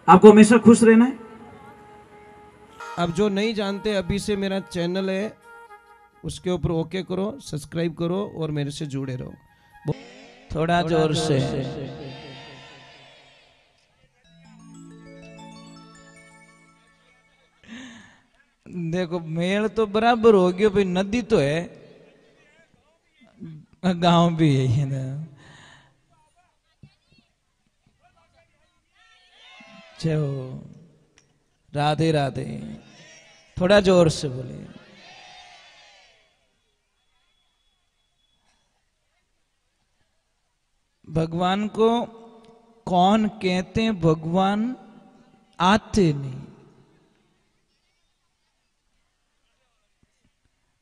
आपको हमेशा खुश रहना है। अब जो नहीं जानते, अभी से मेरा चैनल है, उसके ऊपर ओके करो, सब्सक्राइब करो और मेरे से जुड़े रहो। थोड़ा जोर से। देखो मेल तो बराबर हो गया भाई, नदी तो है, गांव भी है ना। चलो राधे राधे, थोड़ा जोर से बोले। भगवान को कौन कहते हैं? भगवान आते नहीं,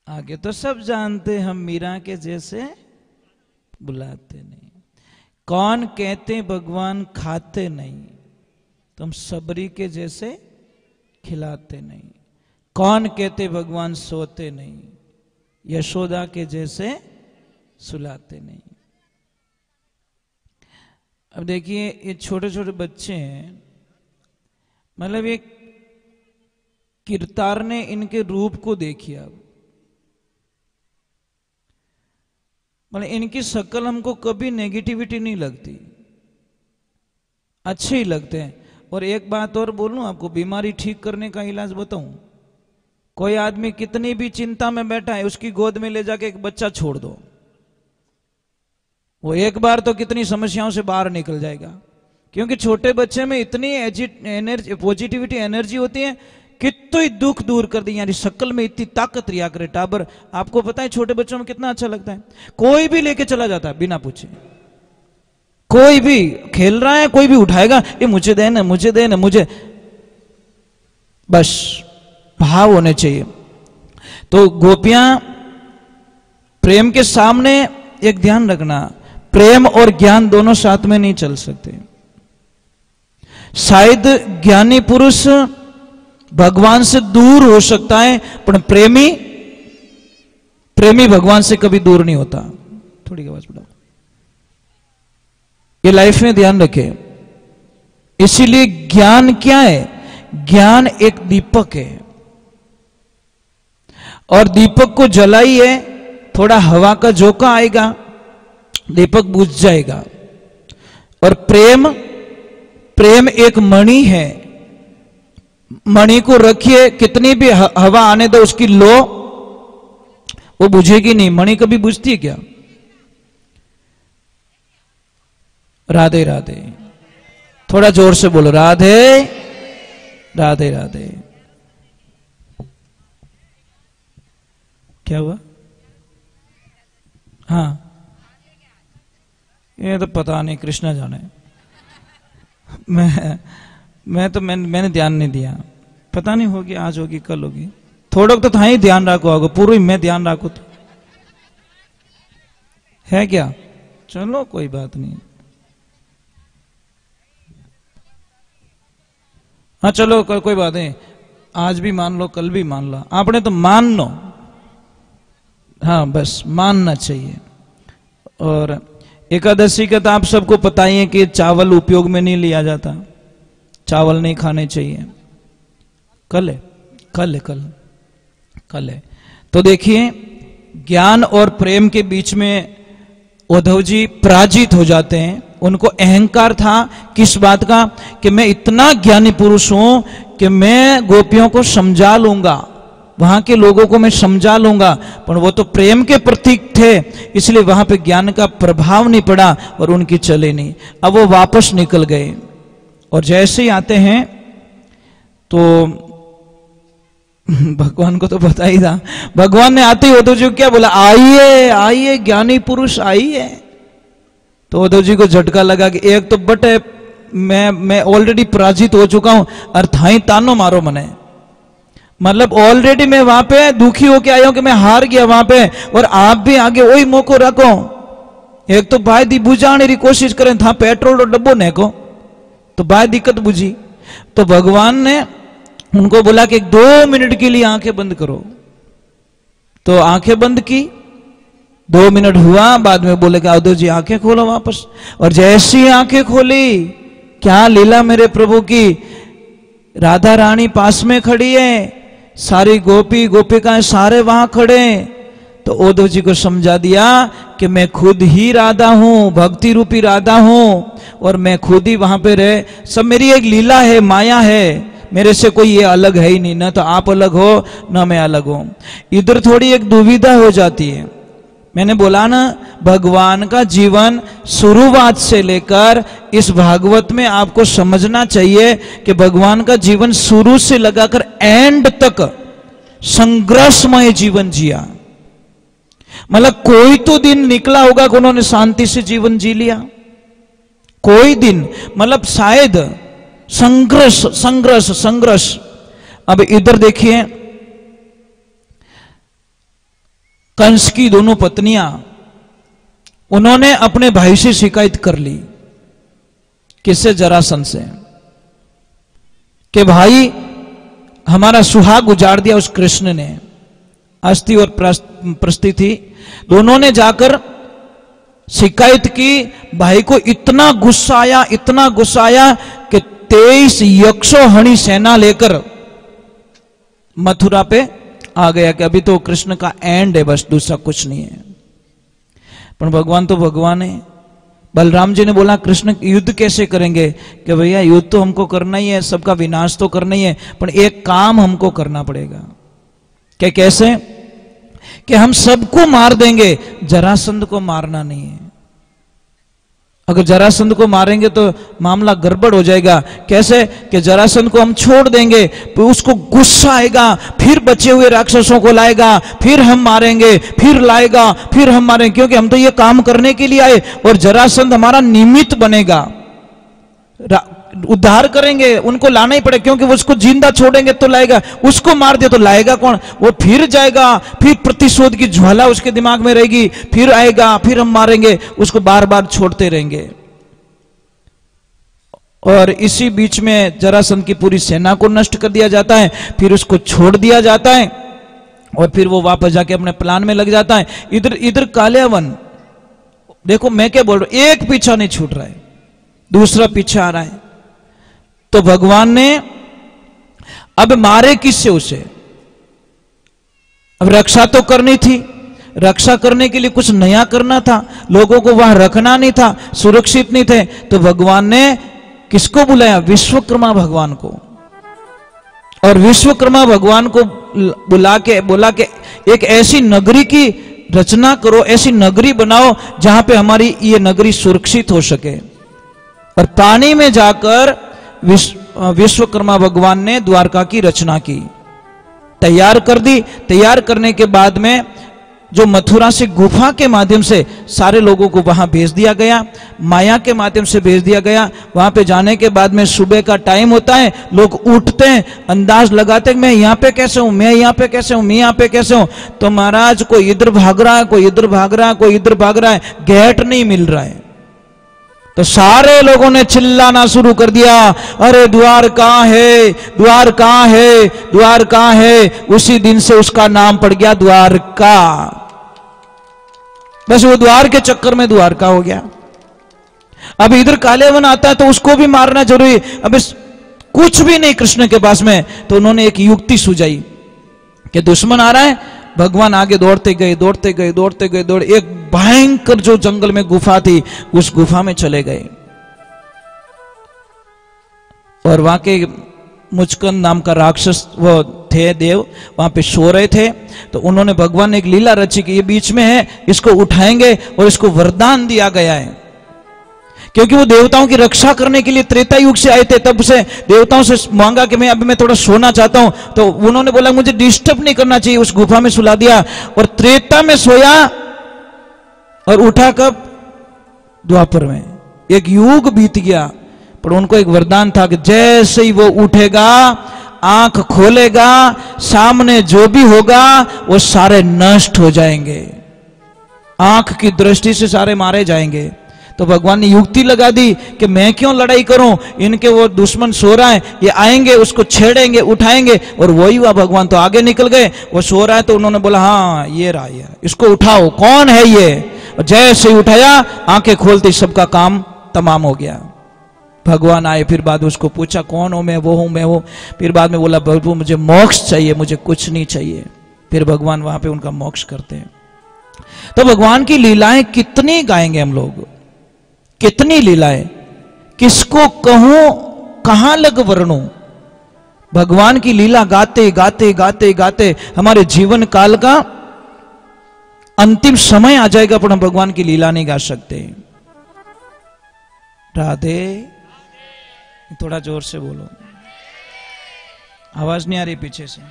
आगे तो सब जानते, हम मीरा के जैसे बुलाते नहीं। कौन कहते हैं भगवान खाते नहीं, तो हम सबरी के जैसे खिलाते नहीं। कौन कहते भगवान सोते नहीं, यशोदा के जैसे सुलाते नहीं। अब देखिए ये छोटे छोटे बच्चे हैं, मतलब एक किरतार ने इनके रूप को देखिए। अब मतलब इनकी शक्ल हमको कभी नेगेटिविटी नहीं लगती, अच्छे ही लगते हैं। और एक बात और बोलूं आपको, बीमारी ठीक करने का इलाज बताऊं। कोई आदमी कितनी भी चिंता में बैठा है, उसकी गोद में ले जाके एक बच्चा छोड़ दो, वो एक बार तो कितनी समस्याओं से बाहर निकल जाएगा। क्योंकि छोटे बच्चे में इतनी एनर्जी, पॉजिटिविटी एनर्जी होती है, कितनी दुख दूर कर दी। यानी शक्ल में इतनी ताकत रिया करे टाबर। आपको पता है छोटे बच्चों में कितना अच्छा लगता है, कोई भी लेके चला जाता है बिना पूछे। कोई भी खेल रहा है, कोई भी उठाएगा, ये मुझे दे ना, मुझे दे ना, मुझे, बस भाव होने चाहिए। तो गोपियां प्रेम के सामने एक ध्यान रखना, प्रेम और ज्ञान दोनों साथ में नहीं चल सकते। शायद ज्ञानी पुरुष भगवान से दूर हो सकता है, पर प्रेमी भगवान से कभी दूर नहीं होता। थोड़ी आवाज बढ़ाओ, ये लाइफ में ध्यान रखें। इसीलिए ज्ञान क्या है? ज्ञान एक दीपक है, और दीपक को जलाइए, थोड़ा हवा का झोंका आएगा, दीपक बुझ जाएगा। और प्रेम एक मणि है, मणि को रखिए, कितनी भी हवा आने दो, उसकी लो वो बुझेगी नहीं। मणि कभी बुझती है क्या? राधे राधे, थोड़ा जोर से बोलो, राधे राधे राधे। क्या हुआ? हाँ, ये तो पता नहीं, कृष्णा जाने। मैंने ध्यान नहीं दिया, पता नहीं होगी, आज होगी कल होगी। थोड़ा तो था ही ध्यान रखो, आगो पूरा मैं ध्यान रखो तो है क्या? चलो कोई बात नहीं। हाँ चलो कोई बात नहीं, आज भी मान लो, कल भी मान लो, आपने तो मान लो। हाँ बस मानना चाहिए। और एकादशी का तो आप सबको पता ही है कि चावल उपयोग में नहीं लिया जाता, चावल नहीं खाने चाहिए। कल है। तो देखिए ज्ञान और प्रेम के बीच में उद्धव जी पराजित हो जाते हैं। उनको अहंकार था किस बात का? कि मैं इतना ज्ञानी पुरुष हूं कि मैं गोपियों को समझा लूंगा, वहां के लोगों को मैं समझा लूंगा। पर वो तो प्रेम के प्रतीक थे, इसलिए वहां पे ज्ञान का प्रभाव नहीं पड़ा और उनकी चले नहीं। अब वो वापस निकल गए, और जैसे ही आते हैं तो भगवान को तो पता ही था, भगवान ने आते ही उद्धव जी को क्या बोला? आइए आइए ज्ञानी पुरुष आइए। तो उद्धव जी को झटका लगा कि एक तो बटे मैं ऑलरेडी पराजित हो चुका हूं, और थाई तानो मारो मने, मतलब ऑलरेडी मैं वहां पे दुखी होके आया हूं कि मैं हार गया वहां पे, और आप भी आगे वही मौको रखो। एक तो भाई दी बुझाने की कोशिश करें था, पेट्रोल और डब्बो ने को तो भाई दिक्कत बुझी। तो भगवान ने उनको बोला कि 2 मिनट के लिए आंखें बंद करो। तो आंखें बंद की, 2 मिनट हुआ, बाद में बोले कि उद्धव जी आंखें खोलो वापस। और जैसी आंखें खोली, क्या लीला मेरे प्रभु की, राधा रानी पास में खड़ी है, सारी गोपी गोपिकाएं सारे वहां खड़े हैं। तो उद्धव जी को समझा दिया कि मैं खुद ही राधा हूं, भक्ति रूपी राधा हूं, और मैं खुद ही वहां पे रहे, सब मेरी एक लीला है, माया है, मेरे से कोई ये अलग है ही नहीं, ना तो आप अलग हो ना मैं अलग हूं। इधर थोड़ी एक दुविधा हो जाती है। मैंने बोला ना, भगवान का जीवन शुरुआत से लेकर इस भागवत में आपको समझना चाहिए कि भगवान का जीवन शुरू से लगाकर एंड तक संघर्षमय जीवन जिया। मतलब कोई तो दिन निकला होगा कि उन्होंने शांति से जीवन जी लिया, कोई दिन, मतलब शायद संघर्ष संघर्ष संघर्ष। अब इधर देखिए, कंस की दोनों पत्नियां, उन्होंने अपने भाई से शिकायत कर ली, किससे? जरासंध से, कि भाई हमारा सुहाग उजाड़ दिया उस कृष्ण ने। अस्थि और प्रस्ति थी, दोनों ने जाकर शिकायत की। भाई को इतना गुस्सा आया, इतना गुस्सा आया कि 23 यक्षोहणी सेना लेकर मथुरा पे आ गया कि अभी तो कृष्ण का एंड है, बस दूसरा कुछ नहीं है। पर भगवान तो भगवान है। बलराम जी ने बोला कृष्ण युद्ध कैसे करेंगे? कि भैया युद्ध तो हमको करना ही है, सबका विनाश तो करना ही है, पर एक काम हमको करना पड़ेगा। क्या? कैसे? कि हम सबको मार देंगे, जरासंध को मारना नहीं है। अगर जरासंध को मारेंगे तो मामला गड़बड़ हो जाएगा। कैसे? कि जरासंध को हम छोड़ देंगे, तो उसको गुस्सा आएगा, फिर बचे हुए राक्षसों को लाएगा, फिर हम मारेंगे, फिर लाएगा, फिर हम मारेंगे, क्योंकि हम तो ये काम करने के लिए आए, और जरासंध हमारा निमित्त बनेगा, उद्धार करेंगे, उनको लाना ही पड़ेगा, क्योंकि वो उसको जिंदा छोड़ेंगे तो लाएगा, उसको मार दे तो लाएगा कौन? वो फिर जाएगा, फिर प्रतिशोध की ज्वाला उसके दिमाग में रहेगी, फिर आएगा, फिर हम मारेंगे, उसको बार बार छोड़ते रहेंगे। और इसी बीच में जरासंध की पूरी सेना को नष्ट कर दिया जाता है, फिर उसको छोड़ दिया जाता है, और फिर वो वापस जाके अपने प्लान में लग जाता है। इधर इधर कालियावन, देखो मैं क्या बोल रहा हूं, एक पीछा नहीं छूट रहा है, दूसरा पीछे आ रहा है। तो भगवान ने अब मारे किससे उसे? अब रक्षा तो करनी थी, रक्षा करने के लिए कुछ नया करना था, लोगों को वहां रखना नहीं था, सुरक्षित नहीं थे। तो भगवान ने किसको बुलाया? विश्वकर्मा भगवान को। और विश्वकर्मा भगवान को बुला के बोला कि एक ऐसी नगरी की रचना करो, ऐसी नगरी बनाओ जहां पे हमारी ये नगरी सुरक्षित हो सके। और पानी में जाकर विश्वकर्मा भगवान ने द्वारका की रचना की, तैयार कर दी। तैयार करने के बाद में जो मथुरा से गुफा के माध्यम से सारे लोगों को वहां भेज दिया गया, माया के माध्यम से भेज दिया गया। वहां पे जाने के बाद में सुबह का टाइम होता है, लोग उठते हैं, अंदाज लगाते हैं मैं यहां पे कैसे हूं, मैं यहां पे कैसे हूं, मैं यहां पे कैसे हूं। तो महाराज कोई इधर भाग रहा है, कोई इधर भाग रहा है, कोई इधर भाग रहा है, गेट नहीं मिल रहा है। तो सारे लोगों ने चिल्लाना शुरू कर दिया, अरे द्वार कहां है, द्वार कहां है, द्वार कहां है। उसी दिन से उसका नाम पड़ गया द्वारका। बस वो द्वार के चक्कर में द्वारका हो गया। अब इधर कालियावन आता है तो उसको भी मारना जरूरी। अब कुछ भी नहीं कृष्ण के पास में, तो उन्होंने एक युक्ति सुझाई कि दुश्मन आ रहा है, भगवान आगे दौड़ते गए, दौड़ते गए, दौड़ते गए, दौड़, एक भयंकर जो जंगल में गुफा थी उस गुफा में चले गए। और वहां के मुचकंद नाम का राक्षस वो थे, देव वहां पे सो रहे थे। तो उन्होंने, भगवान ने एक लीला रची कि ये बीच में है, इसको उठाएंगे, और इसको वरदान दिया गया है, क्योंकि वो देवताओं की रक्षा करने के लिए त्रेता युग से आए थे। तब से देवताओं से मांगा कि मैं थोड़ा सोना चाहता हूं। तो उन्होंने बोला मुझे डिस्टर्ब नहीं करना चाहिए, उस गुफा में सुला दिया और त्रेता में सोया, और उठा कब? द्वापर में। एक युग बीत गया, पर उनको एक वरदान था कि जैसे ही वो उठेगा, आंख खोलेगा, सामने जो भी होगा वो सारे नष्ट हो जाएंगे, आंख की दृष्टि से सारे मारे जाएंगे। तो भगवान ने युक्ति लगा दी कि मैं क्यों लड़ाई करूं, इनके वो दुश्मन सो रहा है, ये आएंगे, उसको छेड़ेंगे, उठाएंगे। और वही हुआ, भगवान तो आगे निकल गए, वो सो रहा है तो उन्होंने बोला हाँ ये रहा, ये इसको उठाओ, कौन है ये? और जैसे ही उठाया, आंखें खोलते सबका काम तमाम हो गया। भगवान आए, फिर बाद में उसको पूछा कौन हो, मैं वो हूं, मैं वो। फिर बाद में बोला प्रभु मुझे मोक्ष चाहिए, मुझे कुछ नहीं चाहिए। फिर भगवान वहां पे उनका मोक्ष करते हैं। तो भगवान की लीलाएं कितनी गाएंगे हम लोग, कितनी लीलाएं, किसको कहूं, कहां लग वर्णूं। भगवान की लीला गाते गाते गाते गाते हमारे जीवन काल का अंतिम समय आ जाएगा, पर हम भगवान की लीला नहीं गा सकते। राधे, थोड़ा जोर से बोलो, आवाज नहीं आ रही पीछे से।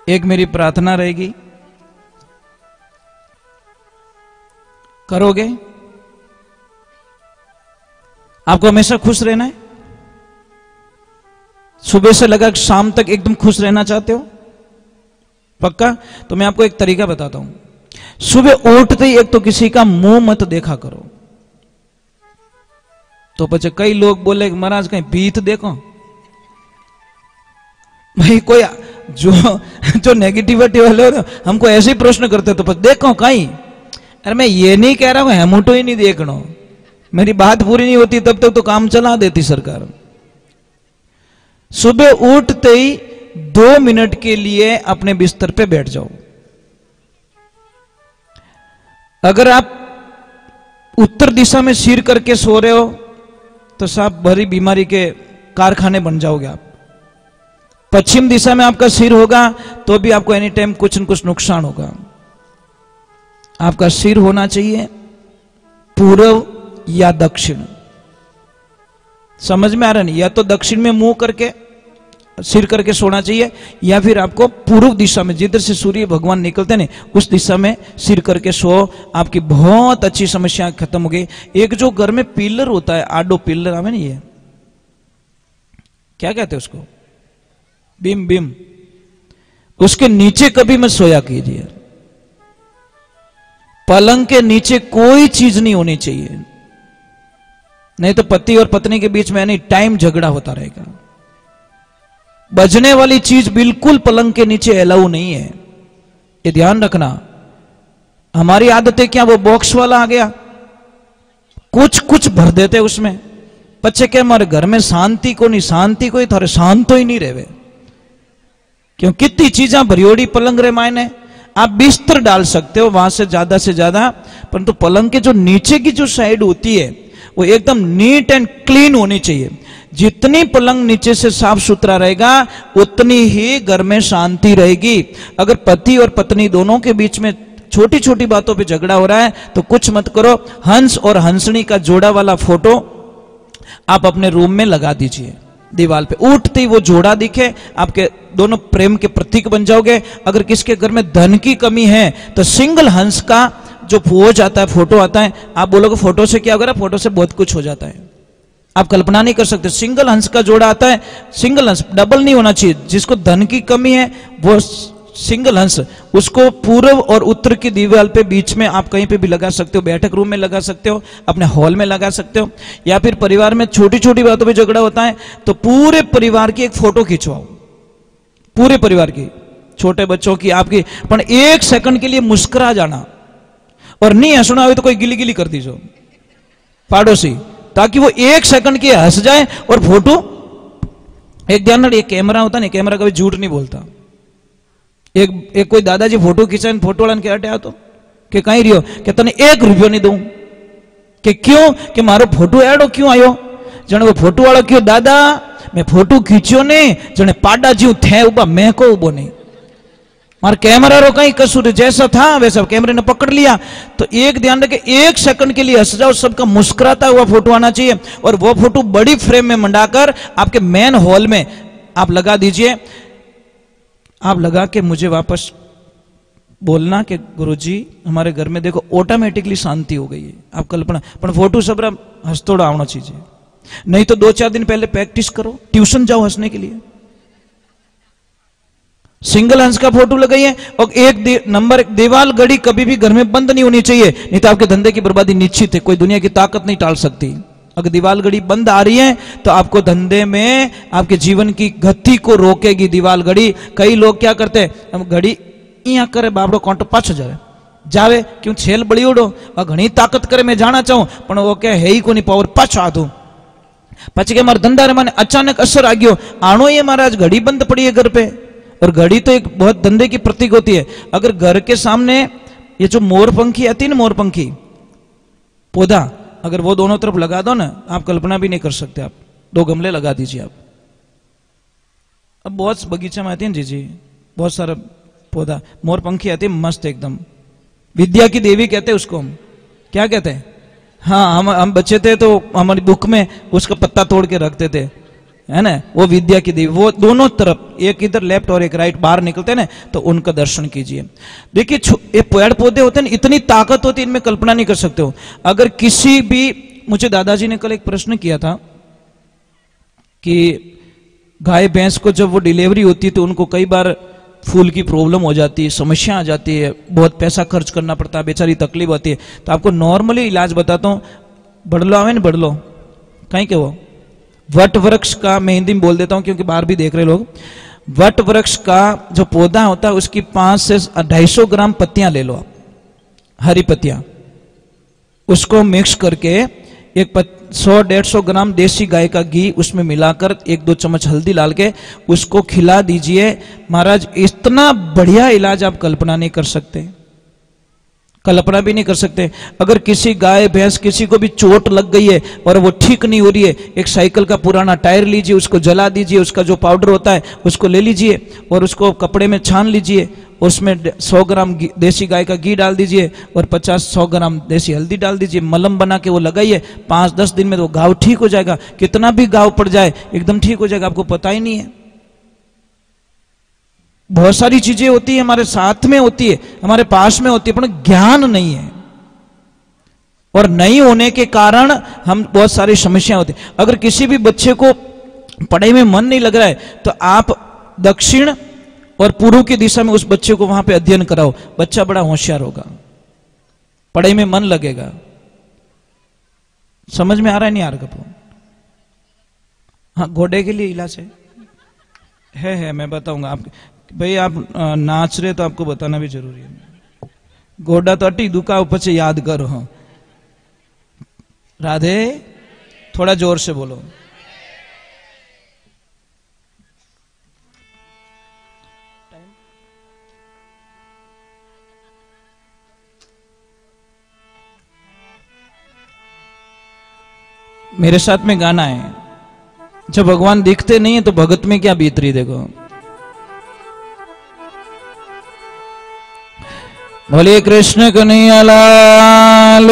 एक मेरी प्रार्थना रहेगी, करोगे? आपको हमेशा खुश रहना है? सुबह से लगा शाम तक एकदम खुश रहना चाहते हो? पक्का? तो मैं आपको एक तरीका बताता हूं। सुबह उठते ही एक तो किसी का मुंह मत देखा करो। तो बच्चे कई लोग बोले महाराज कहीं भीत देखो। भाई कोई जो नेगेटिविटी वाले हो हमको ऐसे ही प्रश्न करते तो देखो कहीं। अरे मैं ये नहीं कह रहा हूं हेमुटो ही नहीं देखना, मेरी बात पूरी नहीं होती तब तक तो काम चला देती सरकार। सुबह उठते ही 2 मिनट के लिए अपने बिस्तर पे बैठ जाओ। अगर आप उत्तर दिशा में सिर करके सो रहे हो तो साहब बड़ी बीमारी के कारखाने बन जाओगे आप। पश्चिम दिशा में आपका सिर होगा तो भी आपको एनी टाइम कुछ न कुछ नुकसान होगा। आपका सिर होना चाहिए पूर्व या दक्षिण। समझ में आ रहा नहीं? या तो दक्षिण में मुंह करके सिर करके सोना चाहिए, या फिर आपको पूर्व दिशा में जिधर से सूर्य भगवान निकलते हैं उस दिशा में सिर करके सो। आपकी बहुत अच्छी समस्या खत्म हो गई। एक जो घर में पिलर होता है, आडो पिलर हमें नहीं, ये क्या कहते हैं उसको, बीम, उसके नीचे कभी मत सोया कीजिए। पलंग के नीचे कोई चीज नहीं होनी चाहिए, नहीं तो पति और पत्नी के बीच में एनी टाइम झगड़ा होता रहेगा। बजने वाली चीज बिल्कुल पलंग के नीचे अलाउ नहीं है, ये ध्यान रखना। हमारी आदतें क्या, वो बॉक्स वाला आ गया, कुछ कुछ भर देते उसमें। बच्चे क्या हमारे घर में शांति को नहीं, शांति को ही थारे शांत ही नहीं रहे, क्यों कितनी चीजें भरियोड़ी पलंग रे मायने। आप बिस्तर डाल सकते हो वहां से ज्यादा, परंतु पलंग के जो नीचे की जो साइड होती है वो एकदम नीट एंड क्लीन होनी चाहिए। जितनी पलंग नीचे से साफ सुथरा रहेगा उतनी ही घर में शांति रहेगी। अगर पति और पत्नी दोनों के बीच में छोटी छोटी बातों पे झगड़ा हो रहा है तो कुछ मत करो, हंस और हंसनी का जोड़ा वाला फोटो आप अपने रूम में लगा दीजिए दीवार पे। उठते ही वो जोड़ा दिखे, आपके दोनों प्रेम के प्रतीक बन जाओगे। अगर किसके घर में धन की कमी है तो सिंगल हंस का जो पोज आता है, फोटो आता है, आप बोलोगे फोटो से क्या होगा? फोटो से बहुत कुछ हो जाता है, आप कल्पना नहीं कर सकते। सिंगल हंस का जोड़ा आता है, सिंगल हंस, डबल नहीं होना चाहिए। जिसको धन की कमी है वो सिंगल हंस, उसको पूर्व और उत्तर की दीवार पे बीच में आप कहीं पे भी लगा सकते हो, बैठक रूम में लगा सकते हो, अपने हॉल में लगा सकते हो, या फिर परिवार में छोटी छोटी बातों पे झगड़ा होता है तो पूरे परिवार की एक फोटो खिंचवाओ, पूरे परिवार की, छोटे बच्चों की, आपकी। पर 1 सेकंड के लिए मुस्कुरा जाना, और नहीं हंसना हो तो कोई गिली गिली कर दीजिए पाड़ोसी, ताकि वो 1 सेकंड के हंस जाए और फोटो। एक ध्यान रखिए, कैमरा होता नहीं, कैमरा कभी झूठ नहीं बोलता। एक कोई दादाजी फोटो खींचा, फोटो वाला के हटे तो कि कहीं रियो कि तने 1 रुपयो नहीं दूं, कि क्यों, कि मारो फोटो एडो क्यों आयो? जने वो फोटो वाला क्यों, दादा मैं फोटो खींचो ने जने पाडा जीव थे उबा, मैं को उबो नहीं, मार कैमरा रो कहीं कसूर, जैसा था वैसा कैमरे ने पकड़ लिया। तो एक ध्यान रखे, 1 सेकंड के लिए हंस जाओ, सबका मुस्कुराता हुआ फोटो आना चाहिए। और वो फोटो बड़ी फ्रेम में मंडाकर आपके मेन हॉल में आप लगा दीजिए। आप लगा के मुझे वापस बोलना कि गुरुजी हमारे घर में देखो ऑटोमेटिकली शांति हो गई है। आप कल्पना, पर फोटो सब हंसतोड़ा आना चाहिए, नहीं तो 2-4 दिन पहले प्रैक्टिस करो, ट्यूशन जाओ हंसने के लिए। सिंगल हंस का फोटो लगाइए। और नंबर 1 दीवार घड़ी कभी भी घर में बंद नहीं होनी चाहिए, नहीं तो आपके धंधे की बर्बादी निश्चित है, कोई दुनिया की ताकत नहीं टाल सकती। अगर दीवार घड़ी बंद आ रही है तो आपको धंधे में, आपके जीवन की गति को रोकेगी दीवार घड़ी। कई लोग क्या करते हैं, हम घड़ी यहाँ करे बाबड़ो कांटो 5 जाए, जावे क्यों छेल बड़ी उड़ो घनी ताकत करे मैं जाना चाहूं पण वो कहे है ही कोनी पावर पाछो आधो पछी के मारे धंधा रे माने अचानक असर आ गयो आनो ये महाराज घड़ी बंद पड़ी है घर पे और घड़ी तो एक बहुत धंधे की प्रतीक होती है। अगर घर के सामने ये जो मोरपंखी आती है ना मोरपंखी पौधा अगर वो दोनों तरफ लगा दो ना आप कल्पना भी नहीं कर सकते। आप 2 गमले लगा दीजिए आप। अब बहुत बगीचा में आती है जी बहुत सारा पौधा मोरपंखी आती है मस्त एकदम विद्या की देवी कहते हैं उसको हम क्या कहते हैं। हाँ हम बच्चे थे तो हमारी बुक में उसका पत्ता तोड़ के रखते थे है ना वो विद्या की देवी वो दोनों तरफ एक इधर लेफ्ट और एक राइट बाहर निकलते हैं ना तो उनका दर्शन कीजिए। देखिए ये पेड़ पौधे होते हैं इतनी ताकत होती है इनमें कल्पना नहीं कर सकते हो। अगर किसी भी मुझे दादाजी ने कल एक प्रश्न किया था कि गाय भैंस को जब वो डिलीवरी होती है तो उनको कई बार फूल की प्रॉब्लम हो जाती है समस्या आ जाती है बहुत पैसा खर्च करना पड़ता है बेचारी तकलीफ होती है। तो आपको नॉर्मली इलाज बताता हूँ बड़लो आवे ना बड़लो कहीं के वो वट वृक्ष का मैं हिंदी में बोल देता हूं क्योंकि बाहर भी देख रहे लोग। वट वृक्ष का जो पौधा होता है उसकी 500 से 250 ग्राम पत्तियां ले लो आप हरी पत्तियां उसको मिक्स करके एक 100-150 ग्राम देसी गाय का घी उसमें मिलाकर 1-2 चम्मच हल्दी डाल के उसको खिला दीजिए। महाराज इतना बढ़िया इलाज आप कल्पना नहीं कर सकते कल्पना भी नहीं कर सकते। अगर किसी गाय भैंस किसी को भी चोट लग गई है और वो ठीक नहीं हो रही है एक साइकिल का पुराना टायर लीजिए उसको जला दीजिए उसका जो पाउडर होता है उसको ले लीजिए और उसको कपड़े में छान लीजिए उसमें 100 ग्राम देसी गाय का घी डाल दीजिए और 50-100 ग्राम देसी हल्दी डाल दीजिए मलम बना के वो लगाइए 5-10 दिन में तो घाव ठीक हो जाएगा। कितना भी घाव पड़ जाए एकदम ठीक हो जाएगा आपको पता ही नहीं है। बहुत सारी चीजें होती है हमारे साथ में होती है हमारे पास में होती है पर ज्ञान नहीं है और नहीं होने के कारण हम बहुत सारी समस्याएं होती है। अगर किसी भी बच्चे को पढ़ाई में मन नहीं लग रहा है तो आप दक्षिण और पूर्व की दिशा में उस बच्चे को वहां पे अध्ययन कराओ बच्चा बड़ा होशियार होगा पढ़ाई में मन लगेगा। समझ में आ रहा है नहीं आ रहा? हाँ घोड़े के लिए इलाज है मैं बताऊंगा आप भाई आप नाच रहे तो आपको बताना भी जरूरी है। गोडा तो अटी दुका ऊपर याद करो। हाँ राधे थोड़ा जोर से बोलो। मेरे साथ में गाना है जब भगवान दिखते नहीं है तो भगत में क्या बीत रही देखो। बोलिए कृष्ण कन्हैया लाल।